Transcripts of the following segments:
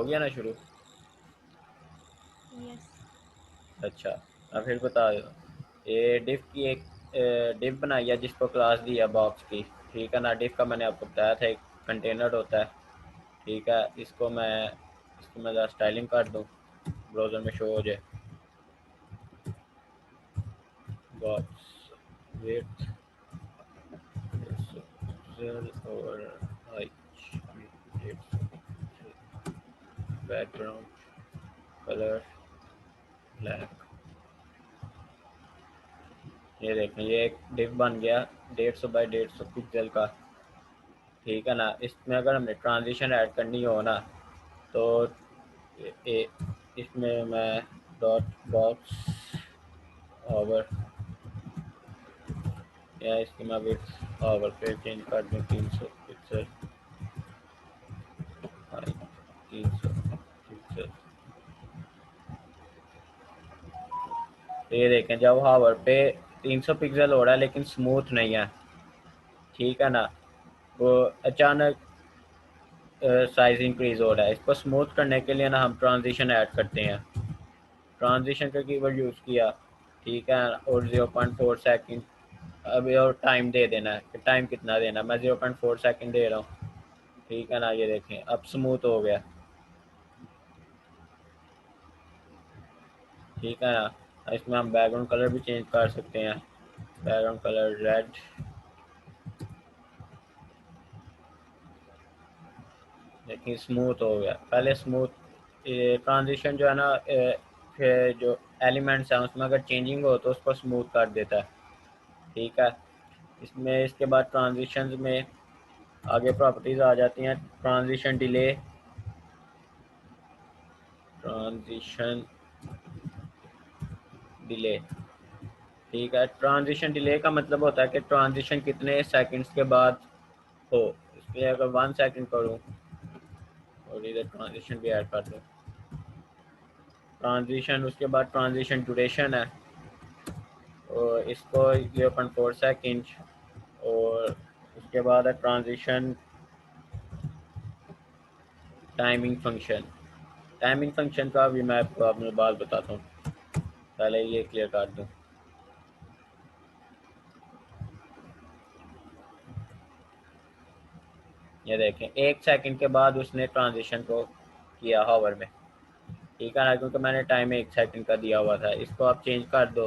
हो गया ना शुरू? यस। अच्छा, अब फिर बता दो। ये डिफ की एक डिफ बनाई है जिसको क्लास दी है बॉक्स की। ठीक है ना, डिफ का मैंने आपको बताया था एक कंटेनर होता है। ठीक है, इसको मैं ज़रा स्टाइलिंग कर दूँ, ब्राउज़र में शो हो जाए। बॉक्स विथ और हाइट, बैकग्राउंड कलर ब्लैक। ये देखें, ये एक डिफ बन गया 150 बाई 150 पिक्सल का। ठीक है ना, इसमें अगर हमें ट्रांजिशन ऐड करनी हो ना, तो ए, इसमें मैं डॉट बॉक्स ओवर, या इसकी मैं विड्थ ओवर पे चेंज कर दूँ 300 पिक्सल, 300 पिक्सल। तो ये देखें, जब हावर पे 300 पिक्सल हो रहा है लेकिन स्मूथ नहीं है। ठीक है ना, वो अचानक साइज इंक्रीज हो रहा है। इसको स्मूथ करने के लिए ना हम ट्रांजिशन ऐड करते हैं। ट्रांजिशन का कीवर्ड यूज़ किया। ठीक है, और 0.4 सेकेंड अभी और टाइम दे देना है कि टाइम कितना देना है। मैं 0.4 सेकेंड दे रहा हूँ। ठीक है ना, ये देखें अब स्मूथ हो गया। ठीक है ना, इसमें हम बैकग्राउंड कलर भी चेंज कर सकते हैं। Background colour red. देखिए स्मूथ हो गया। पहले स्मूथ ट्रांजिशन जो है ना, फिर जो एलिमेंट्स हैं उसमें अगर चेंजिंग हो तो उसको स्मूथ कर देता है। ठीक है, इसमें इसके बाद ट्रांजिशन में आगे प्रॉपर्टीज आ जाती हैं। Transition delay, transition delay. ठीक है, ट्रांजिशन डिले का मतलब होता है कि ट्रांजिशन कितने सेकंड्स के बाद हो। इसलिए अगर 1 सेकंड करूँ और इधर ट्रांजिशन भी ऐड कर दूँ, ट्रांजिशन उसके बाद ट्रांजिशन ड्यूरेशन है और इसको 0.4 सेकेंड। और उसके बाद है transition timing function. Timing function का भी मैं आपको अपने बाद बताता हूँ, पहले ये क्लियर कर दूँ। ये देखें 1 सेकंड के बाद उसने ट्रांजिशन को किया हावर में। ठीक है ना, क्योंकि मैंने टाइम 1 सेकंड का दिया हुआ था। इसको आप चेंज कर दो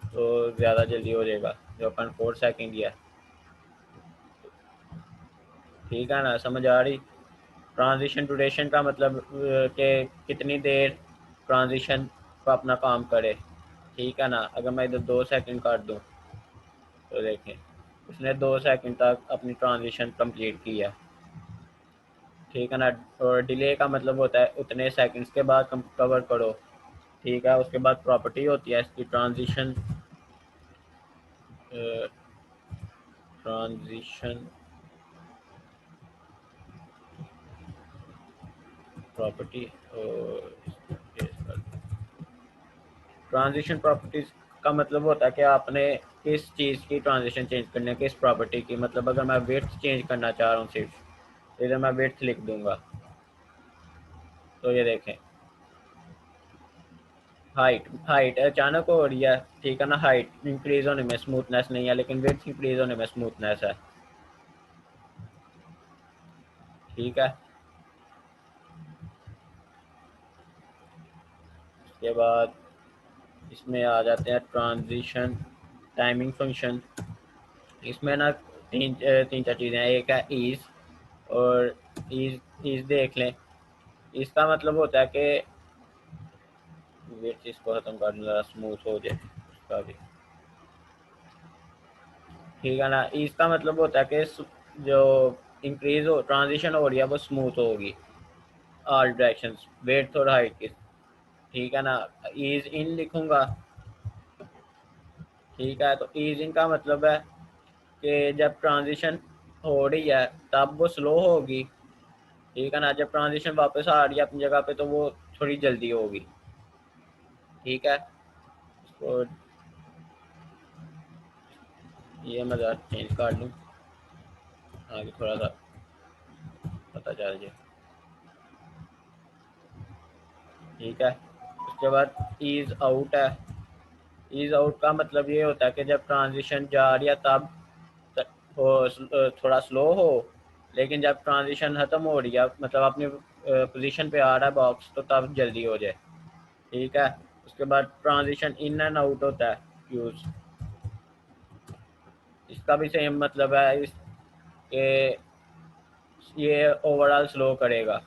तो ज़्यादा जल्दी हो जाएगा। 0.4 सेकेंड ही है। ठीक है ना, समझ आ रही? ट्रांजिशन ड्यूरेशन का मतलब कि कितनी देर ट्रांजिशन को अपना काम करे। ठीक है ना, अगर मैं इधर 2 सेकंड कर दूँ तो देखें उसने 2 सेकंड तक अपनी ट्रांजिशन कंप्लीट की है। ठीक है ना, और डिले का मतलब होता है उतने सेकंड्स के बाद कवर करो। ठीक है, उसके बाद प्रॉपर्टी होती है इसकी transition transition property. Transition properties का मतलब होता है कि आपने किस चीज़ की ट्रांजिशन चेंज करनी है, किस प्रॉपर्टी की। मतलब अगर मैं विड्थ चेंज करना चाह रहा हूँ सिर्फ, तो इधर मैं विड्थ लिख दूंगा। तो ये देखें हाइट, हाइट अचानक हो रही है। ठीक है ना, हाइट इंक्रीज होने में स्मूथनेस नहीं है लेकिन विड्थ इंक्रीज होने में स्मूथनेस है। ठीक है, उसके बाद इसमें आ जाते हैं ट्रांजिशन टाइमिंग फंक्शन। इसमें ना तीन चार चीज़ें हैं। एक है ईज, और ईज ईज देख लें। इसका मतलब होता है कि वेट इसको ख़त्म कर दूँ स्मूथ हो जाए उसका भी। ठीक है ना, इसका मतलब होता है कि जो इंक्रीज हो ट्रांजिशन हो रही है वो स्मूथ होगी ऑल डायरेक्शन, वेट और हाइट की। ठीक है ना, ईज इन लिखूंगा। ठीक है, तो ईज इन का मतलब है कि जब ट्रांजिशन हो रही है तब वो स्लो होगी। ठीक है ना, जब ट्रांजिशन वापस आ रही है अपनी जगह पे तो वो थोड़ी जल्दी होगी। ठीक है, तो ये मैं चेंज कर लूँ आगे थोड़ा सा पता चल जाए। ठीक है। उसके बाद ईज आउट है। ईज आउट का मतलब ये होता है कि जब ट्रांजिशन जा रही है तब हो थोड़ा स्लो हो, लेकिन जब ट्रांजिशन ख़त्म हो रही है मतलब अपनी पोजीशन पे आ रहा है बॉक्स तो तब जल्दी हो जाए। ठीक है। उसके बाद ट्रांजिशन इन एंड आउट होता है यूज़। इसका भी सेम मतलब है कि ये ओवरऑल स्लो करेगा।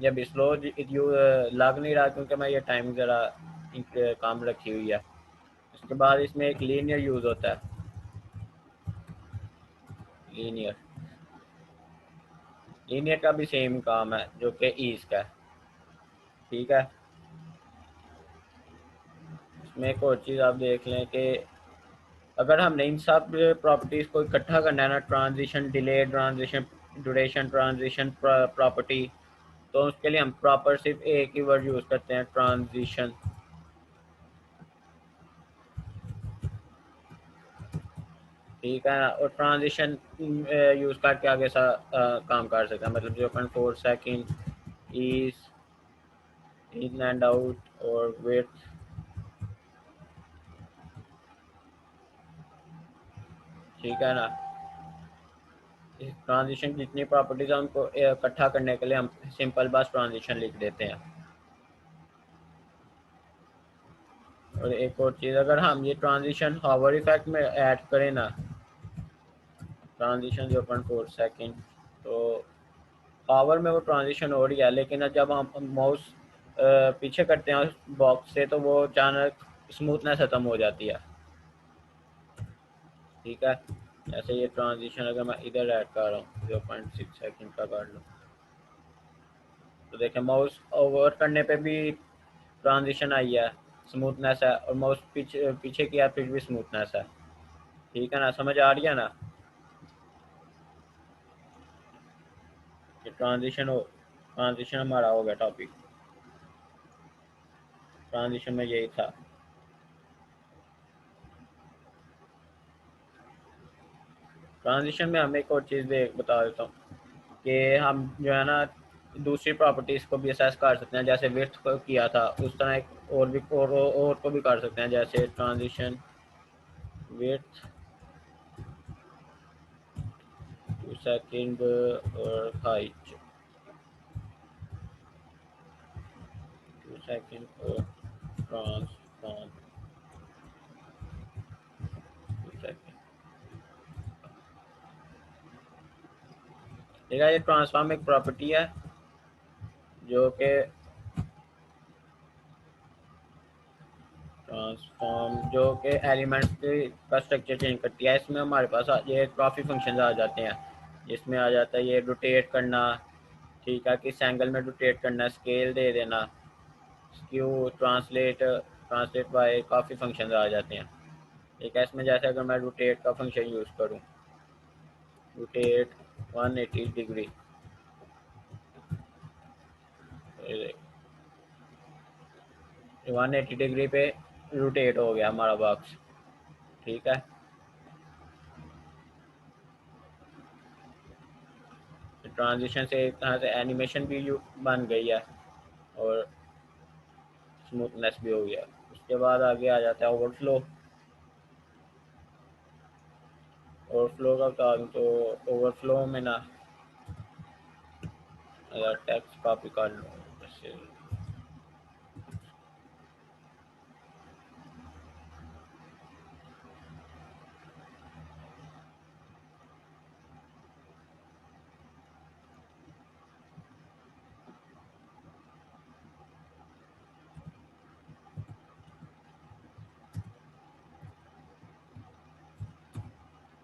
जब स्लो यू लग नहीं रहा क्योंकि मैं ये टाइम ज़रा काम रखी हुई है। उसके बाद इसमें एक लीनियर यूज़ होता है। लीनियर लीनियर का भी सेम काम है जो कि ईज का है। ठीक है। इसमें एक और चीज़ आप देख लें कि अगर हमने इन सब प्रॉपर्टीज़ को इकट्ठा करना है ना, transition delay, transition duration, transition property, तो उसके लिए हम प्रॉपर सिर्फ एक ही वर्ड यूज़ करते हैं, ट्रांजिशन। ठीक है ना। और ट्रांजिशन यूज़ करके आगे काम कर सकते हैं, मतलब 0.4 second is in and out और वेट। ठीक है ना। इस ट्रांजिशन की जितनी प्रॉपर्टीज है उनको इकट्ठा करने के लिए हम सिंपल बस ट्रांजिशन लिख देते हैं। और एक और चीज़, अगर हम ये ट्रांजिशन हावर इफेक्ट में ऐड करें ना, ट्रांजिशन 0.4 सेकेंड, तो हावर में वो ट्रांजिशन हो रही है, लेकिन जब हम माउस पीछे करते हैं उस बॉक्स से तो वो अचानक स्मूथनेस खत्म हो जाती है। ठीक है। जैसे ये ट्रांजिशन अगर मैं इधर ऐड कर रहा हूँ 0.6 सेकेंड का कर लूँ, तो देखें माउस ओवर करने पे भी ट्रांजिशन आई है, स्मूथनेस है, और माउस पीछे पीछे किया फिर भी स्मूथनेस है। ठीक है ना, समझ आ रही है ना। कि ट्रांजिशन हमारा हो गया टॉपिक। ट्रांजिशन में यही था। ट्रांजिशन में हम एक और चीज़ देख बता देता हूँ कि हम जो है ना दूसरी प्रॉपर्टीज़ को भी असेस कर सकते हैं, जैसे विड्थ को किया था उस तरह एक और भी और को भी कर सकते हैं, जैसे ट्रांजिशन विड्थ 2 सेकेंड और हाइट 2 सेकेंड और ट्रांसफॉर्म 2 सेकेंड। ठीक है। ये ट्रांसफॉर्म एक प्रॉपर्टी है जो कि ट्रांसफॉर्म जो कि एलिमेंट्स का स्ट्रक्चर चेंज करती है। इसमें हमारे पास ये काफ़ी फंक्शन आ जाते हैं, जिसमें आ जाता है ये रोटेट करना। ठीक है। किस एंगल में रोटेट करना, स्केल दे देना, स्क्यू, ट्रांसलेट, ट्रांसलेट बाय, काफ़ी फंक्शन आ जाते हैं। ठीक है। इसमें जैसे अगर मैं रोटेट का फंक्शन यूज़ करूँ, रोटेट 180 डिग्री, 180 डिग्री पे रोटेट हो गया हमारा बॉक्स। ठीक है। ट्रांजिशन से एक तरह से एनिमेशन भी बन गई है और स्मूथनेस भी हो गया। उसके बाद आगे आ जाता है ओवरफ्लो। ओवरफ्लो का बता दूँ तो ओवरफ्लो में ना अगर टेक्स्ट कॉपी कर लूँ जैसे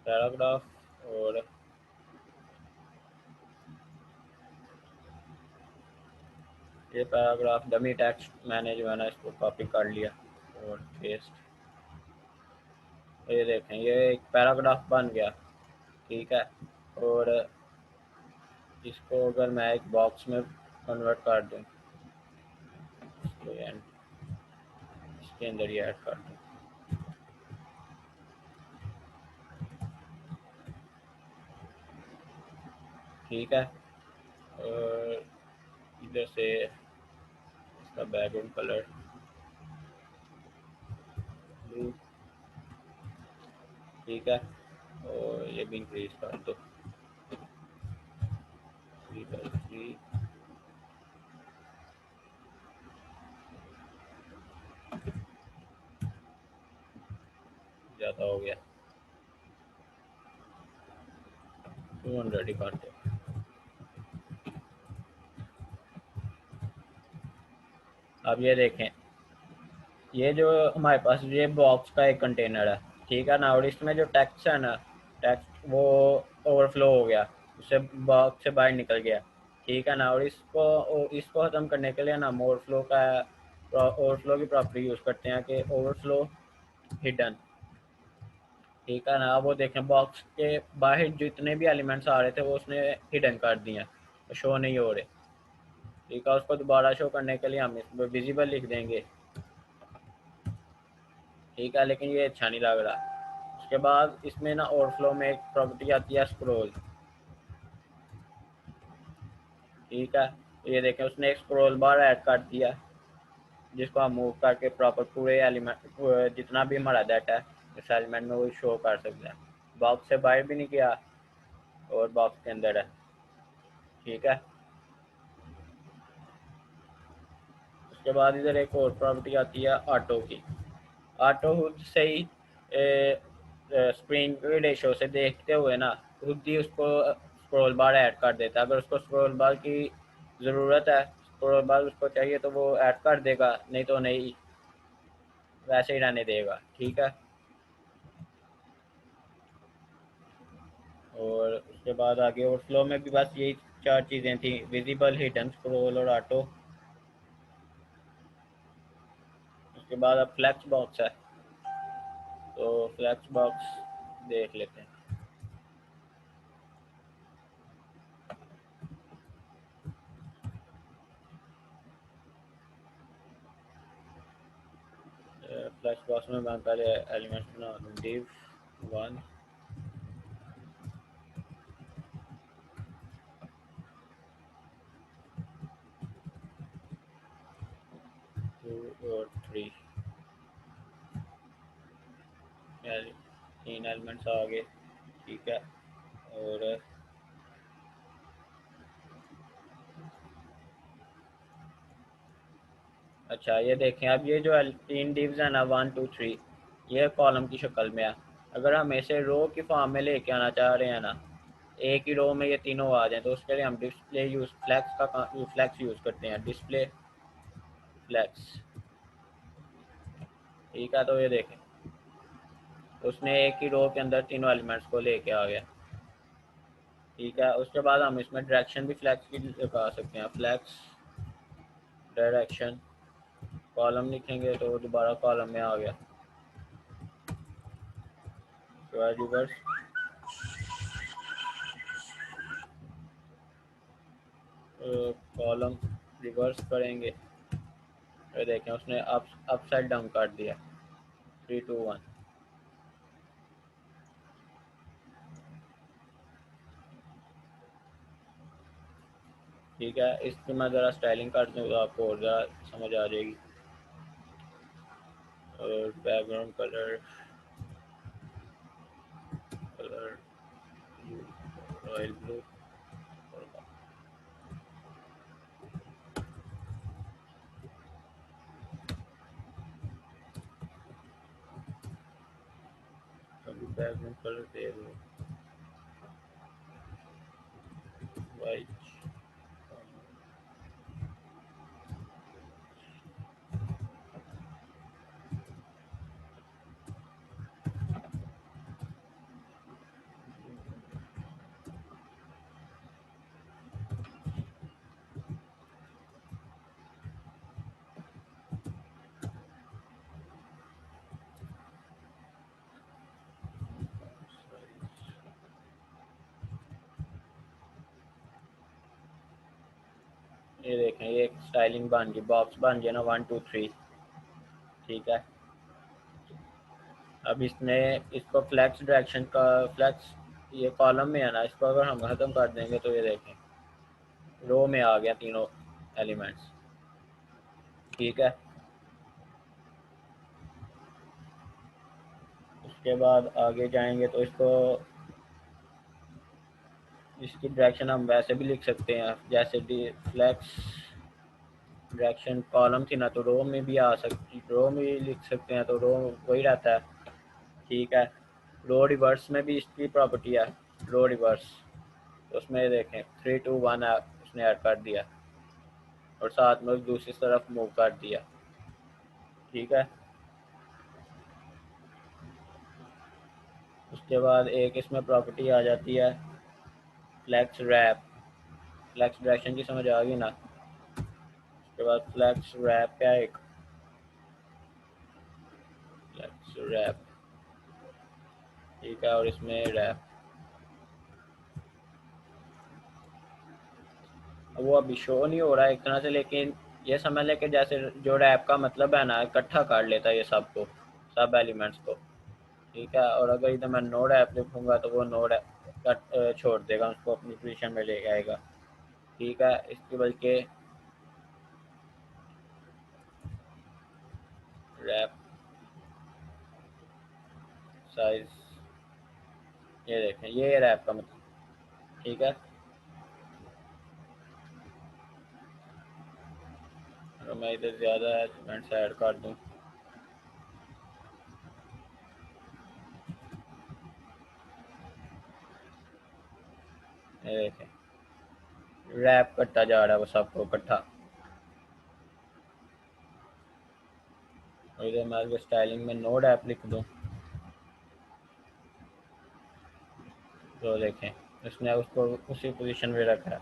पैराग्राफ, और ये पैराग्राफ डमी टेक्स्ट मैंने जो है ना इसको कॉपी कर लिया और पेस्ट। ये देखें ये एक पैराग्राफ बन गया। ठीक है। और इसको अगर मैं एक बॉक्स में कन्वर्ट कर दूँ, इसके अंदर ये ऐड कर दूँ। ठीक है। और इधर से इसका बैकग्राउंड कलर ब्लू, ठीक है। और ये भी इंक्रीज कर दो 3/3, ज़्यादा हो गया 200 ही कर दो। अब ये देखें, ये जो हमारे पास ये बॉक्स का एक कंटेनर है, ठीक है ना, और इसमें जो टेक्स्ट है ना, टेक्स्ट वो ओवरफ्लो हो गया, उससे बॉक्स से बाहर निकल गया, ठीक है ना। और इसको ख़त्म करने के लिए ना हम ओवरफ्लो की प्रॉपर्टी यूज़ करते हैं कि ओवरफ्लो हिडन, ठीक है ना। वो देखें बॉक्स के बाहर जितने भी एलिमेंट्स आ रहे थे वो उसने हिडन कर दिए हैं, शो नहीं हो रहे, ठीक है। उसको दोबारा शो करने के लिए हम इसमें विजिबल लिख देंगे, ठीक है, लेकिन ये अच्छा नहीं लग रहा। उसके बाद इसमें ना ओवरफ्लो में एक प्रॉपर्टी आती है स्क्रॉल, ठीक है। तो ये देखें उसने एक स्क्रॉल बार ऐड कर दिया, जिसको हम मूव करके प्रॉपर पूरे एलिमेंट जितना भी हमारा डाटा है इस एलिमेंट में वो शो कर सकते हैं। बॉक्स से बाहर भी नहीं किया और बॉक्स के अंदर है, ठीक है। उसके बाद इधर एक और प्रॉपर्टी आती है ऑटो की। ऑटो खुद से ही स्क्रीन रेशो से देखते हुए ना खुद ही उसको स्क्रॉल बार ऐड कर देता है। अगर उसको स्क्रॉल बार की ज़रूरत है, स्क्रॉल बार उसको चाहिए तो वो ऐड कर देगा, नहीं तो नहीं, वैसे ही रहने देगा, ठीक है। और उसके बाद आगे और फ्लो में भी बस यही चार चीज़ें थी, विजिबल, हिडन, स्क्रॉल और ऑटो। उसके बाद अब फ्लैक्स बॉक्स है, तो फ्लैक्स बॉक्स देख लेते हैं। फ्लैक्स बॉक्स में मैं पहले एलिमेंट्स बना दूँ, div 1 2 और 3, 3 एलिमेंट्स आ गए, ठीक है। और अच्छा ये देखें, अब ये जो 3 डिव्स है ना 1 2 3, ये कॉलम की शक्ल में है। अगर हम इसे रो की फॉर्म में लेके आना चाह रहे हैं ना, एक ही रो में ये तीनों आ जाएं, तो उसके लिए हम डिस्प्ले यूज फ्लैक्स यूज़ करते हैं, डिस्प्ले फ्लैक्स, ठीक है। तो ये देखें उसने एक ही रो के अंदर तीनों एलिमेंट्स को लेके आ गया, ठीक है। उसके बाद हम इसमें डायरेक्शन भी फ्लैक्स की लगा सकते हैं, फ्लैक्स डायरेक्शन, कॉलम लिखेंगे तो दोबारा कॉलम में आ गया, रिवर्स कॉलम रिवर्स करेंगे, ये देखें उसने अप साइड डाउन कर दिया, 3 2 1, ठीक है। इसकी मैं ज़रा स्टाइलिंग कर दूँ तो आपको और ज़रा समझ आ जाएगी। और background colour colour royal blue, अभी बैकग्राउंड कलर दे दो वाइट, ये देखें ये एक स्टाइलिंग बन गई, बॉक्स बन गया ना 1 2 3, ठीक है। अब इसने इसको फ्लैक्स डायरेक्शन का फ्लैक्स, ये कॉलम में है ना, इसको अगर हम ख़त्म कर देंगे तो ये देखें रो में आ गया तीनों एलिमेंट्स, ठीक है। उसके बाद आगे जाएंगे तो इसकी डायरेक्शन हम वैसे भी लिख सकते हैं, जैसे डी फ्लैक्स डायरेक्शन कॉलम थी ना, तो रो में भी आ सकती, रो में भी लिख सकते हैं, तो रो वही रहता है। ठीक है। रो रिवर्स में भी इसकी प्रॉपर्टी है, रो रिवर्स। तो उसमें देखें 3 2 1 उसने ऐड कर दिया और साथ में दूसरी तरफ मूव कर दिया। ठीक है। उसके बाद एक इसमें प्रॉपर्टी आ जाती है फ्लैक्स रैप। फ्लैक्स डायरेक्शन की समझ आ गई ना। उसके बाद फ्लैक्स रैप क्या है, एक फ्लैक्स रैप। ठीक है। और इसमें रैप, वो अभी शो नहीं हो रहा है एक तरह से, लेकिन ये समझ लें कि जैसे जो रैप का मतलब है ना, इकट्ठा कर लेता है ये सबको, सब एलिमेंट्स को। ठीक है। और अगर इधर मैं नोड ऐप लिखूंगा तो वो नोड कट छोड़ देगा, उसको अपनी पोजीशन में ले आएगा। ठीक है। इसकी बल्कि रैप साइज, ये देखें, ये रैप का मतलब। ठीक है। और मैं इधर ज़्यादा एलिमेंट्स ऐड कर दूँ, ये देखें रैप करता जा रहा है वो सबको इकट्ठा। और इधर मैं अगर स्टाइलिंग में नोड ऐप लिख दूँ तो देखें उसने उसको उसी पोजीशन में रखा है,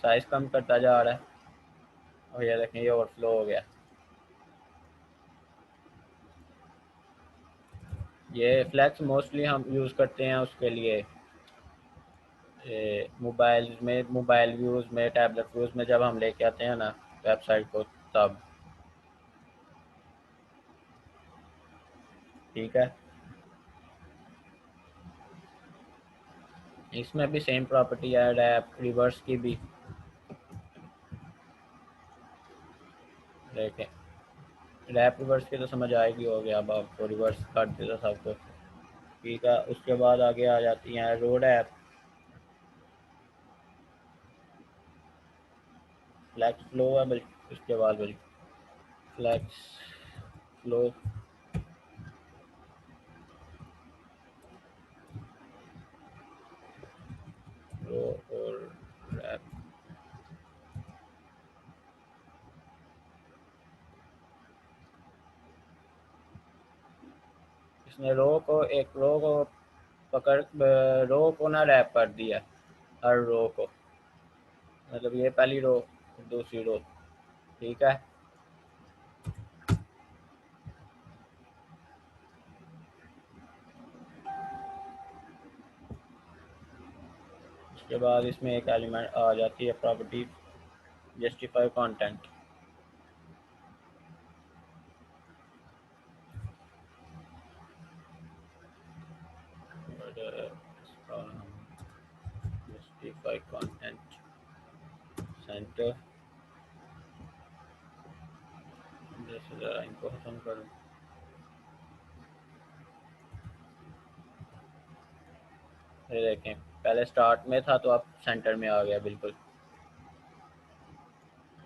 साइज कम करता जा रहा है। और ये देखें ये ओवरफ्लो हो गया। ये फ्लैक्स मोस्टली हम यूज़ करते हैं उसके लिए, मोबाइल में, मोबाइल व्यूज़ में, टैबलेट व्यूज़ में जब हम लेके आते हैं ना वेबसाइट को, तब। ठीक है। इसमें भी सेम प्रॉपर्टी है रैप रिवर्स की भी। देखें रैप रिवर्स की तो समझ आएगी, हो गया, अब आपको रिवर्स कर देता सब कुछ। ठीक है। उसके बाद आगे आ जाती हैं रोड ऐप, फ्लैक्स फ्लो है बल्कि उसके बाद, बल्कि फ्लैक्स फ्लो, रो और रैप। इसने रो को पकड़, रो को ना रैप कर दिया, हर रो को, मतलब ये पहली रो दूसरी रो। ठीक है। उसके बाद इसमें एक एलिमेंट आ जाती है property justify content. Justify content centre, जैसे ज़रा इनको खत्म करूँ। ये देखें पहले स्टार्ट में था तो अब सेंटर में आ गया बिल्कुल।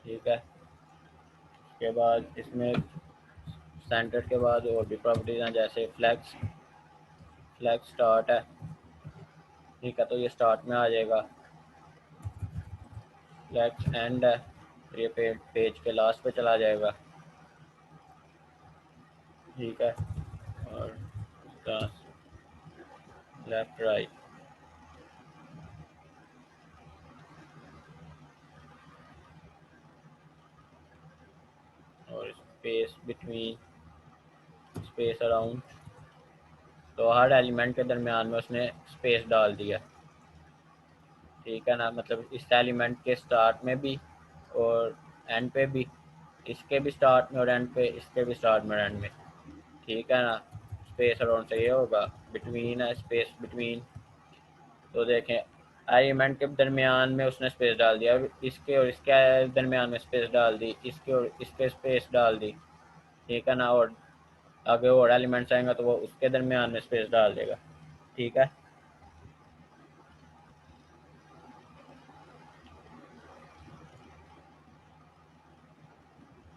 ठीक है। उसके बाद इसमें सेंटर के बाद और भी प्रॉपर्टीज हैं, जैसे फ्लैक्स, फ्लैक्स स्टार्ट है। ठीक है। तो ये स्टार्ट में आ जाएगा। फ्लैक्स एंड है, तो ये पेज के लास्ट पे चला जाएगा। ठीक है। और लेफ्ट राइट, और स्पेस बिटवीन, स्पेस अराउंड, तो हर एलिमेंट के दरमियान में उसने स्पेस डाल दिया। ठीक है ना, मतलब इस एलिमेंट के स्टार्ट में भी और एंड पे भी, इसके भी स्टार्ट में और एंड पे, इसके भी स्टार्ट में और एंड में। ठीक है ना। स्पेस अराउंड से ये होगा, बिटवीन है, स्पेस बिटवीन। तो देखें एलिमेंट के दरमियान में उसने स्पेस डाल दिया, इसके और इसके दरमियान में स्पेस डाल दी, इसके और इस पे स्पेस डाल दी, ठीक है ना। और आगे और एलिमेंट्स आएंगे तो वो उसके दरमियान में स्पेस डाल देगा, ठीक है।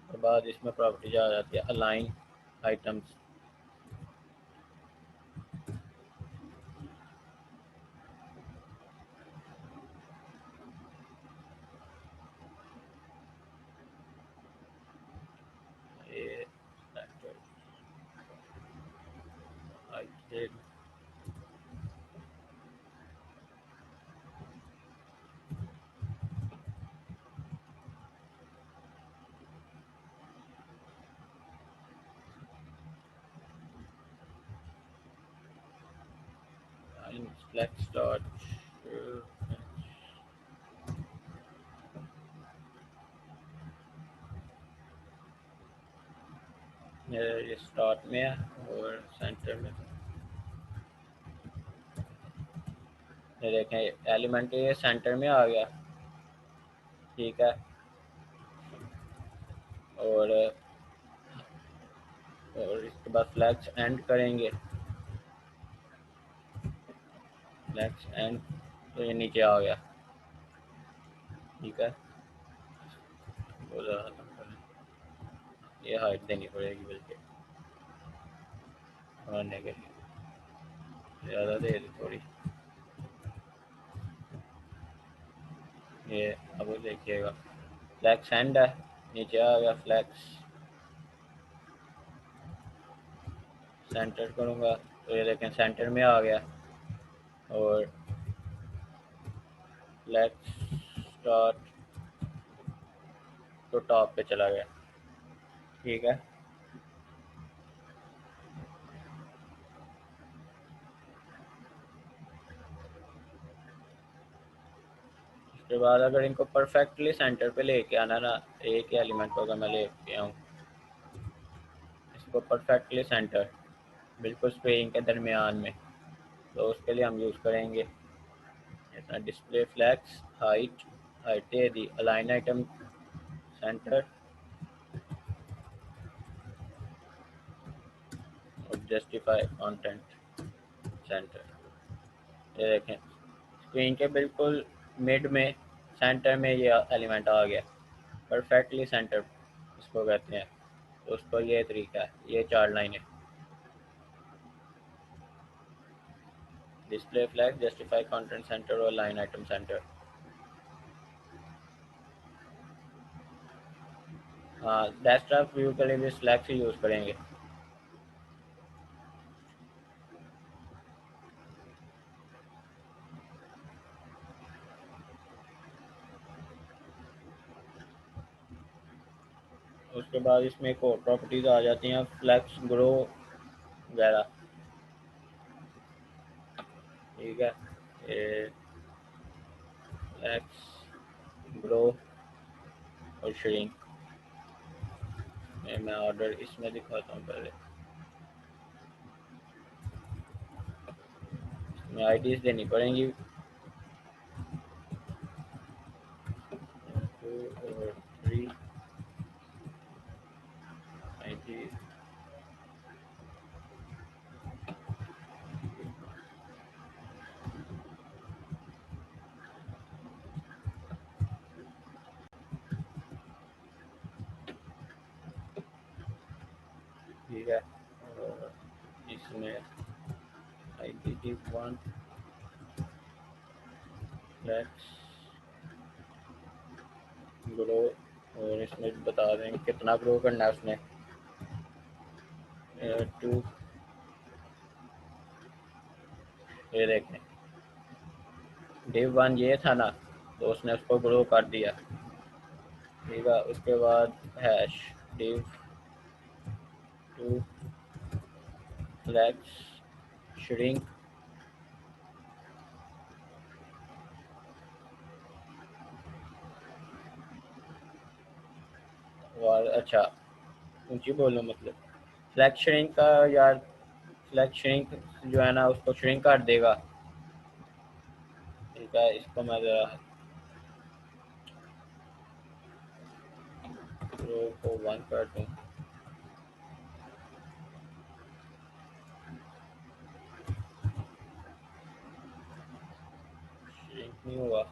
और बाद इसमें प्रॉपर्टीज आ जाती है अलाइन आइटम्स। ये flex dot ये स्टार्ट में है और सेंटर में। ये देखें एलिमेंट ये सेंटर में आ गया, ठीक है। और इसके बाद फ्लैक्स एंड करेंगे, फ्लैक्स एंड, तो ये नीचे आ गया, ठीक है। ये हाइट देनी पड़ेगी बल्कि बढ़ने के लिए, ज़्यादा दे दी थोड़ी। ये अब देखिएगा फ्लैक्स एंड है, नीचे आ गया फ्लैक्स सेंटर करूँगा तो ये देखें सेंटर में आ गया। और फ्लैक्स स्टार्ट तो टॉप पे चला गया, ठीक है। उसके बाद अगर इनको परफेक्टली सेंटर पे लेके आना ना, एक ही एलिमेंट होगा मैं लेके आऊँ इसको परफेक्टली सेंटर, बिल्कुल स्पेसिंग के दरमियान में, तो उसके लिए हम यूज़ करेंगे डिस्प्ले फ्लैक्स हाइट, हाइट दे दी, अलाइन आइटम सेंटर और जस्टिफाई कंटेंट सेंटर। ये देखें स्क्रीन के बिल्कुल मिड में सेंटर में ये एलिमेंट आ गया, परफेक्टली सेंटर इसको कहते हैं। तो उसको ये तरीका है, ये 4 लाइनें display flag, justify content centre और लाइन आइटम सेंटर। हाँ डेस्कटॉप व्यू के लिए भी फ्लैग ही यूज़ करेंगे। उसके बाद इसमें एक और प्रॉपर्टीज आ जाती हैं फ्लैक्स ग्रो वगैरह, ठीक है। ये फ्लैक्स ग्रो और श्रिंक मैं ऑर्डर इसमें दिखाता हूँ पहले। इसमें आईडीज देनी पड़ेंगी 2 और 3 आईडी। ठीक है। और इसमें आईडी 1 फ्लैक्स ग्रो, और इसमें बता दें कितना ग्रो करना है उसने 2। ये देखें div 1 ये था ना, तो उसने उसको ग्रो कर दिया, ठीक है। उसके बाद हैश div 2 फ्लैक्स श्रिंक, और अच्छा ऊंची बोलो मतलब फ्लैक्स श्रिंक का यार, फ्लैक्स श्रिंक जो है ना उसको श्रिंक कर देगा, ठीक है, इसको मैं ज़रा रो को 1 कर दूँ। श्रिंक नहीं हुआ।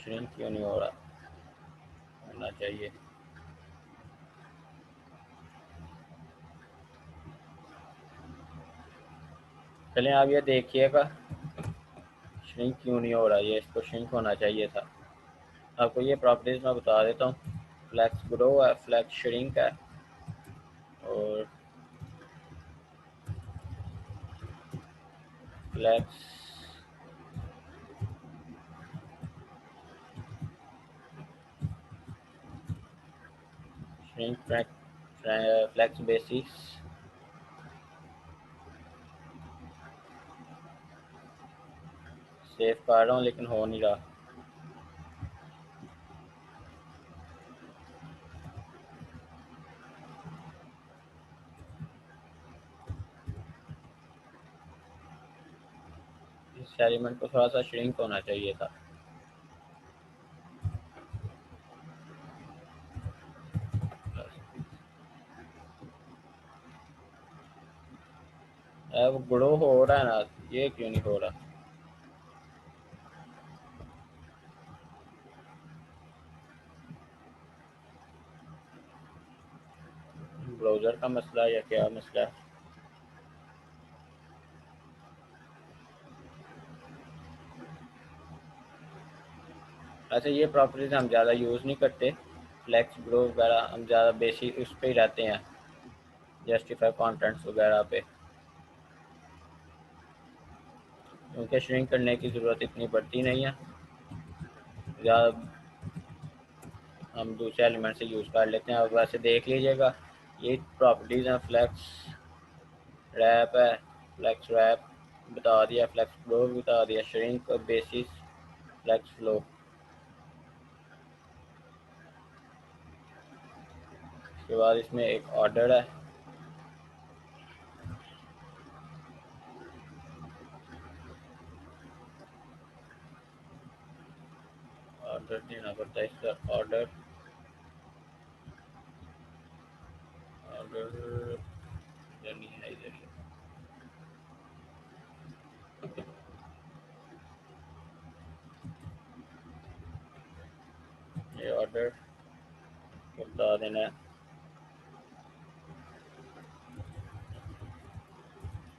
श्रिंक क्यों नहीं हो रहा? होना चाहिए। चलें आप ये देखिएगा श्रिंक क्यों नहीं हो रहा। ये इसको श्रिंक होना चाहिए था। आपको ये प्रॉपर्टीज मैं बता देता हूँ। फ्लैक्स ग्रो है, फ्लैक्स श्रिंक है, और flex shrink, flex basis. Save कर रहा हूँ लेकिन हो नहीं रहा। इस एलिमेंट को थोड़ा सा श्रिंक होना चाहिए था। अब ग्रो हो रहा है ना, ये क्यों नहीं हो रहा? ब्राउज़र का मसला है या क्या मसला है? ऐसे ये प्रॉपर्टीज हम ज़्यादा यूज़ नहीं करते। फ्लैक्स ग्रो वगैरह हम ज़्यादा बेसिक उस पर ही रहते हैं, जस्टिफाई कॉन्टेंट्स वगैरह पे, क्योंकि श्रिंक करने की ज़रूरत इतनी पड़ती नहीं है। ज़्यादा हम दूसरे एलिमेंट से यूज़ कर लेते हैं। अब वैसे देख लीजिएगा, ये प्रॉपर्टीज़ हैं। फ्लैक्स रैप है, फ्लैक्स रैप बता दिया, फ्लैक्स ग्रो बता दिया, श्रिंक और बेसिस, फ्लैक्स फ्लो। उसके बाद इसमें एक ऑर्डर है। ऑर्डर देना पड़ता है इसका। ऑर्डर ऑर्डर इधर नहीं है, इधर ही है। ये ऑर्डर को बता देना है।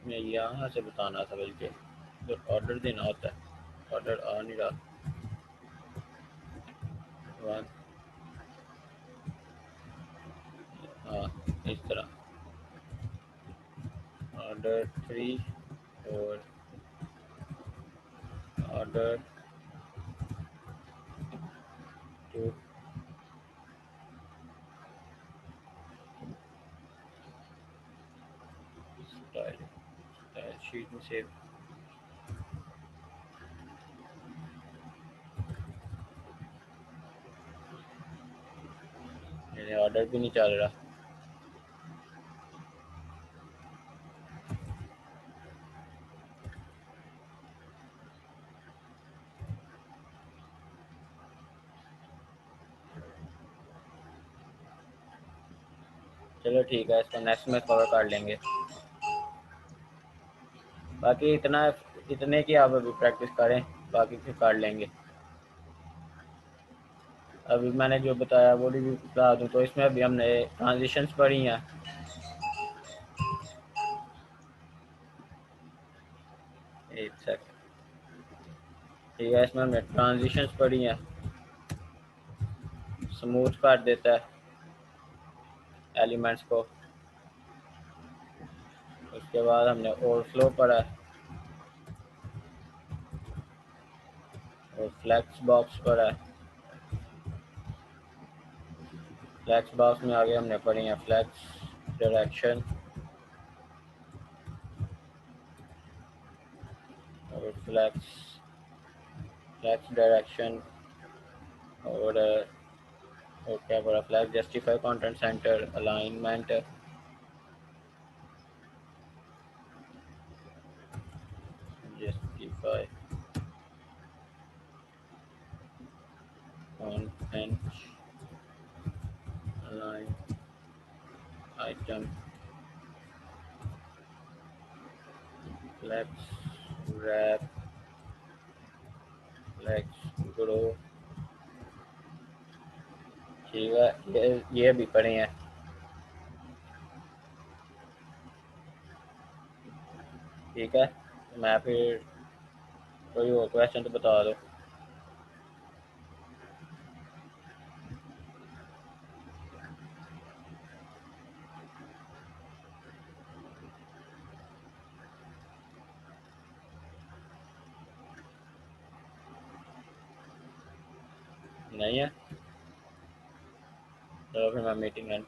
मैं यहाँ से बताना था, बल्कि तो ऑर्डर देना होता है। ऑर्डर आ नहीं रहा। वन, हाँ, इस तरह ऑर्डर 3 और ऑर्डर 2 स्टाइल स्टाइल शीट में सेव। मेरे ऑर्डर भी नहीं चल रहा। चलो ठीक है, इसको नेक्स्ट में कवर कर लेंगे। बाकी इतने की आप अभी प्रैक्टिस करें, बाकी फिर कर लेंगे। अभी मैंने जो बताया वो भी बता दूँ तो इसमें अभी हमने ट्रांजिशंस पढ़ी हैं। एक सेकंड। ठीक है, इसमें हमने ट्रांजिशंस पढ़ी हैं। स्मूथ कर देता है एलिमेंट्स को। उसके बाद हमने ओवरफ्लो पढ़ा है, और फ्लैक्स बॉक्स पढ़ा है। फ्लैक्स बॉक्स में आगे हमने पढ़ी है फ्लैक्स डायरेक्शन और फ्लैक्स फ्लैक्स डायरेक्शन और क्या बोला, flex justify content centre alignment, justify content align item flex wrap flex grow. ठीक है, ये भी पढ़े हैं। ठीक है, तो मैं फिर कोई और क्वेश्चन तो बता दो। नहीं है, चलो फिर मैं मीटिंग